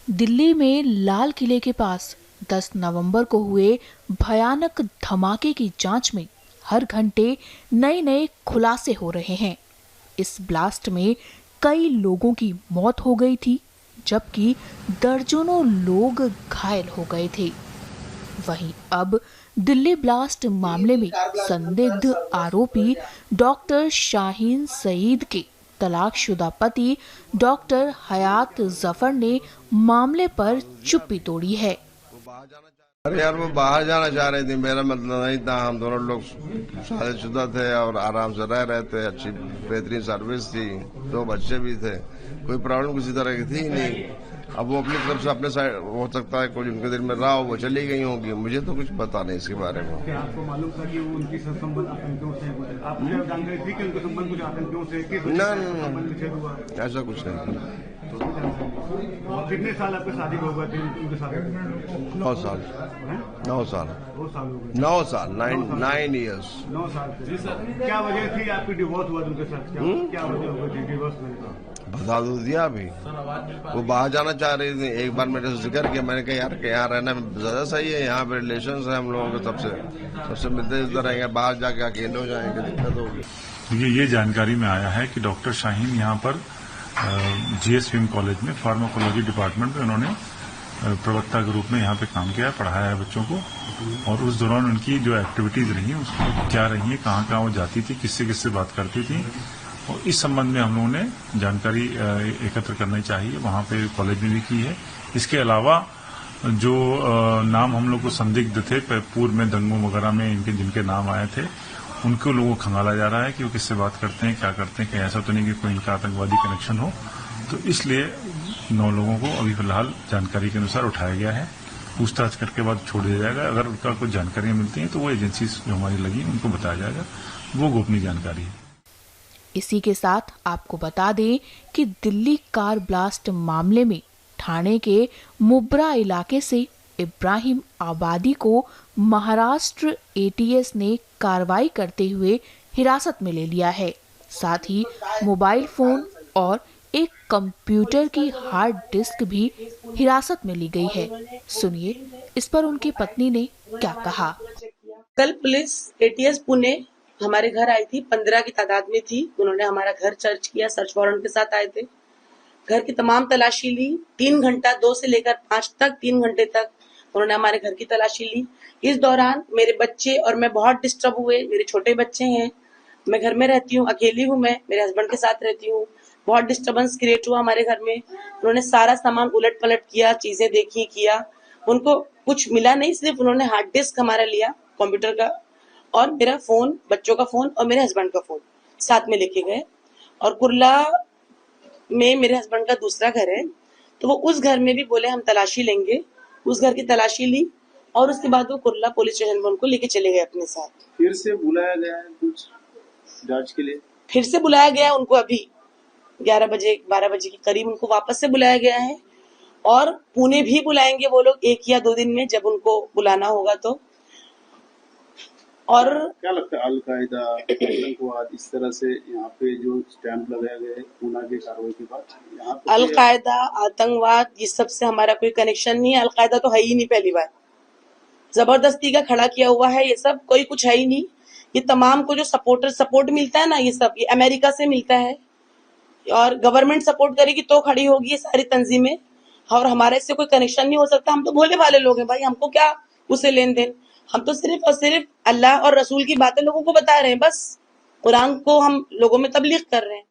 दिल्ली में लाल किले के पास 10 नवंबर को हुए भयानक धमाके की जांच में हर घंटे नए नए खुलासे हो रहे हैं। इस ब्लास्ट में कई लोगों की मौत हो गई थी, जबकि दर्जनों लोग घायल हो गए थे। वहीं अब दिल्ली ब्लास्ट मामले में संदिग्ध आरोपी डॉक्टर शाहीन सईद के तलाकशुदा पति डॉक्टर हयात जफर ने मामले पर चुप्पी तोड़ी है। अरे यार, वो बाहर जाना चाह रही थी, मेरा मतलब नहीं था। हम दोनों लोग शादीशुदा थे और आराम से रह रहे थे। अच्छी बेहतरीन सर्विस थी, 2 बच्चे भी थे, कोई प्रॉब्लम किसी तरह की थी ही नहीं। अब वो अपनी तरफ से अपने साइड, हो सकता है कुछ उनके दिल में रहा हो, वो चली गई होंगी, मुझे तो कुछ पता नहीं इसके बारे में। क्या आपको मालूम था कि वो उनकी संबंध आतंकियों से है? आप जानकारी थी कि उनके संबंध कुछ आतंकियों से? ना, ऐसा कुछ नहीं। कितने साल आपके शादी हो गए थे उनके साथ? 9 साल। 9 साल 9 साल 9 ईयर्स। 9 साल से। क्या वजह थी आपकी डिवोर्स हुआ उनके साथ? क्या वजह हो गई डिवोर्स में? बता दो दिया अभी। वो बाहर जाना चाह रही थी। एक बार मेरे से जिक्र किया, मैंने कहा यार कि यहाँ रहना ज्यादा सही है, यहाँ पे रिलेशन है हम लोगों के, सबसे मिलते जुलते रहेंगे। बाहर जाके अकेले हो जाएंगे, दिक्कत होगी। ये जानकारी में आया है कि डॉक्टर शाहीन यहाँ पर GSVM कॉलेज में फार्माकोलॉजी डिपार्टमेंट में उन्होंने प्रवक्ता के रूप में यहाँ पे काम किया, पढ़ाया है बच्चों को। और उस दौरान उनकी जो एक्टिविटीज रही हैं उसमें क्या रही है, कहाँ कहाँ वो जाती थी, किससे किससे बात करती थी, और इस संबंध में हम लोगों ने जानकारी एकत्र करनी चाहिए, वहाँ पे कॉलेज में भी की है। इसके अलावा जो नाम हम लोग को संदिग्ध थे पूर्व में दंगों वगैरह में इनके जिनके नाम आए थे, उनको लोगों को खंगाला जा रहा है कि वो किससे बात करते हैं, क्या करते हैं। कहीं ऐसा तो नहीं कि कोई इनका आतंकवादी कनेक्शन हो। तो इसलिए 9 लोगों को अभी फिलहाल जानकारी के अनुसार उठाया गया है। पूछताछ करके बाद छोड़ दिया जाएगा। अगर उनका कुछ जानकारियां मिलती हैं तो वो एजेंसी जो हमारी लगी उनको बताया जाएगा, वो गोपनीय जानकारी है। इसी के साथ आपको बता दें कि दिल्ली कार ब्लास्ट मामले में ठाणे के मुब्रा इलाके से इब्राहिम आबादी को महाराष्ट्र ATS ने कार्रवाई करते हुए हिरासत में ले लिया है। साथ ही मोबाइल फोन और एक कंप्यूटर की हार्ड डिस्क भी हिरासत में ली गई है। सुनिए इस पर उनकी पत्नी ने क्या कहा। कल पुलिस ATS पुणे हमारे घर आई थी, 15 की तादाद में थी। उन्होंने हमारा घर सर्च किया, सर्च वारंट के साथ आए थे। घर की तमाम तलाशी ली, 3 घंटा 2 से लेकर 5 तक 3 घंटे तक उन्होंने हमारे घर की तलाशी ली। इस दौरान मेरे बच्चे और मैं बहुत डिस्टर्ब हुए। मेरे छोटे बच्चे हैं, मैं घर में रहती हूँ, अकेली हूँ, मैं मेरे हस्बैंड के साथ रहती हूँ। बहुत डिस्टर्बेंस क्रिएट हुआ हमारे घर में। उन्होंने सारा सामान उलट पलट किया, चीजें देखी, किया। उनको कुछ मिला नहीं, सिर्फ उन्होंने हार्ड डिस्क हमारा लिया कंप्यूटर का, और मेरा फोन, बच्चों का फोन और मेरे हस्बैंड का फोन साथ में लेके गए। और कुर्ला में मेरे हस्बैंड का दूसरा घर है, तो वो उस घर में भी बोले हम तलाशी लेंगे। उस घर की तलाशी ली और उसके बाद वो कुर्ला पुलिस स्टेशन में उनको लेके चले गए अपने साथ। फिर से बुलाया गया है कुछ जांच के लिए? फिर से बुलाया गया उनको, अभी 11 बजे 12 बजे के करीब उनको वापस से बुलाया गया है। और पुणे भी बुलाएंगे वो लोग 1 या 2 दिन में, जब उनको बुलाना होगा तो। और क्या लगता है अल-कायदा, आतंकवाद, इस तरह से यहाँ पे जो स्टैंप लगाया गया है पूना की कार्रवाई के बाद, यहाँ पे अल-कायदा, आतंकवाद, ये सब से हमारा कोई कनेक्शन नहीं है। अल-कायदा तो है ही नहीं, पहली बार जबरदस्ती का खड़ा किया हुआ है ये सब, कोई कुछ है ही नहीं। ये तमाम को जो सपोर्ट मिलता है ना, ये सब ये अमेरिका से मिलता है, और गवर्नमेंट सपोर्ट करेगी तो खड़ी होगी ये सारी तंजीमें। और हमारे इससे कोई कनेक्शन नहीं हो सकता। हम तो भोले भाले लोग हैं भाई, हमको क्या उससे लेन देन। हम तो सिर्फ और सिर्फ अल्लाह और रसूल की बातें लोगों को बता रहे हैं, बस कुरान को हम लोगों में तबलीग कर रहे हैं।